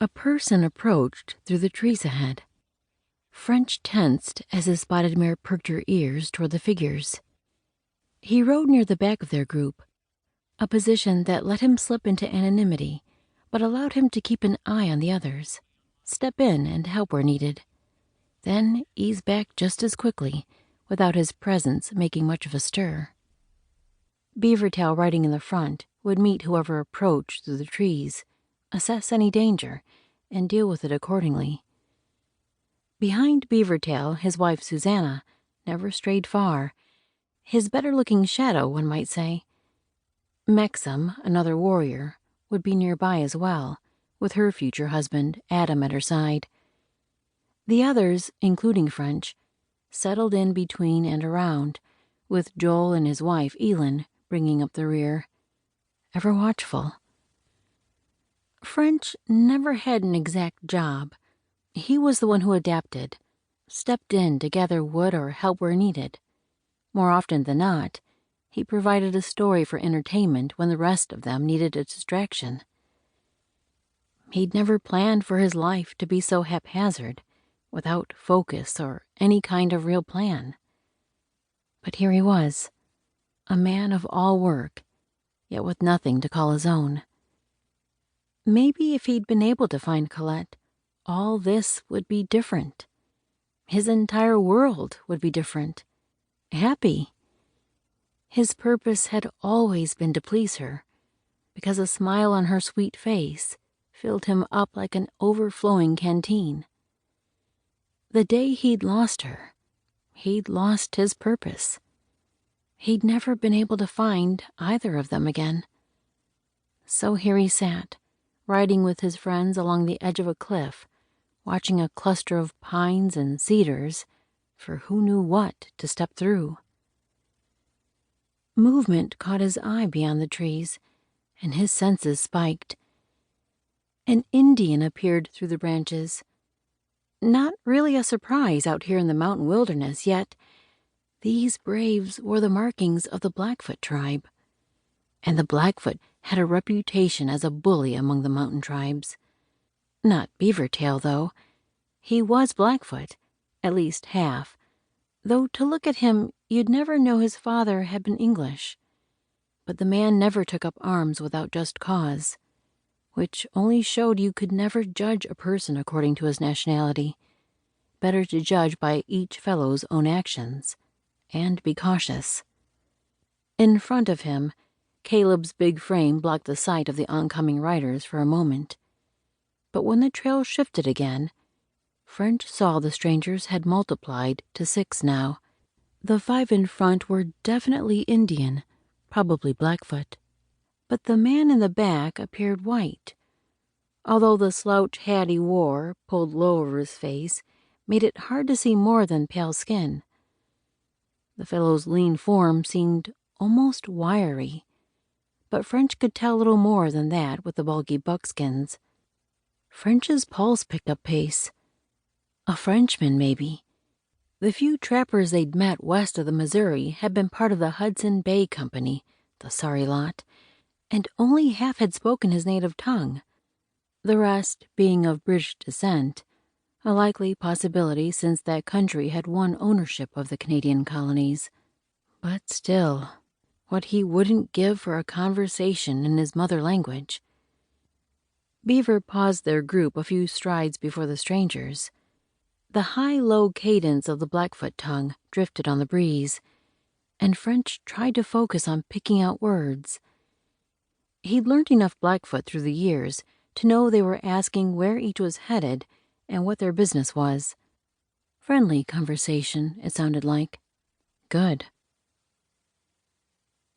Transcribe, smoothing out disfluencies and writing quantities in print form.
A person approached through the trees ahead. French tensed as his spotted mare perked her ears toward the figures. He rode near the back of their group, a position that let him slip into anonymity, but allowed him to keep an eye on the others, step in and help where needed, then ease back just as quickly, without his presence making much of a stir. Beavertail riding in the front would meet whoever approached through the trees, assess any danger, and deal with it accordingly. Behind Beavertail, his wife Susanna never strayed far, his better-looking shadow, one might say. Maxim, another warrior, would be nearby as well, with her future husband, Adam, at her side. The others, including French, settled in between and around, with Joel and his wife, Elin, bringing up the rear, ever watchful. French never had an exact job. He was the one who adapted, stepped in to gather wood or help where needed. More often than not, he provided a story for entertainment when the rest of them needed a distraction. He'd never planned for his life to be so haphazard, without focus or any kind of real plan. But here he was, a man of all work, yet with nothing to call his own. Maybe if he'd been able to find Colette, all this would be different. His entire world would be different. Happy. His purpose had always been to please her, because a smile on her sweet face filled him up like an overflowing canteen. The day he'd lost her, he'd lost his purpose. He'd never been able to find either of them again. So here he sat, riding with his friends along the edge of a cliff, watching a cluster of pines and cedars for who knew what to step through. Movement caught his eye beyond the trees, and his senses spiked. An Indian appeared through the branches. Not really a surprise out here in the mountain wilderness, yet these braves wore the markings of the Blackfoot tribe, and the Blackfoot had a reputation as a bully among the mountain tribes. Not Beavertail, though. He was Blackfoot, at least half, though to look at him you'd never know his father had been English. But the man never took up arms without just cause, which only showed you could never judge a person according to his nationality. Better to judge by each fellow's own actions, and be cautious. In front of him, Caleb's big frame blocked the sight of the oncoming riders for a moment. But when the trail shifted again, French saw the strangers had multiplied to 6 now. The 5 in front were definitely Indian, probably Blackfoot. But the man in the back appeared white, although the slouch hat he wore, pulled low over his face, made it hard to see more than pale skin. The fellow's lean form seemed almost wiry, but French could tell little more than that with the bulky buckskins. French's pulse picked up pace. A Frenchman, maybe. The few trappers they'd met west of the Missouri had been part of the Hudson Bay Company, the sorry lot, and only half had spoken his native tongue, the rest being of British descent, a likely possibility since that country had won ownership of the Canadian colonies. But still, what he wouldn't give for a conversation in his mother language. Beaver paused their group a few strides before the strangers. The high-low cadence of the Blackfoot tongue drifted on the breeze, and French tried to focus on picking out words. He'd learned enough Blackfoot through the years to know they were asking where each was headed and what their business was. Friendly conversation, it sounded like. Good.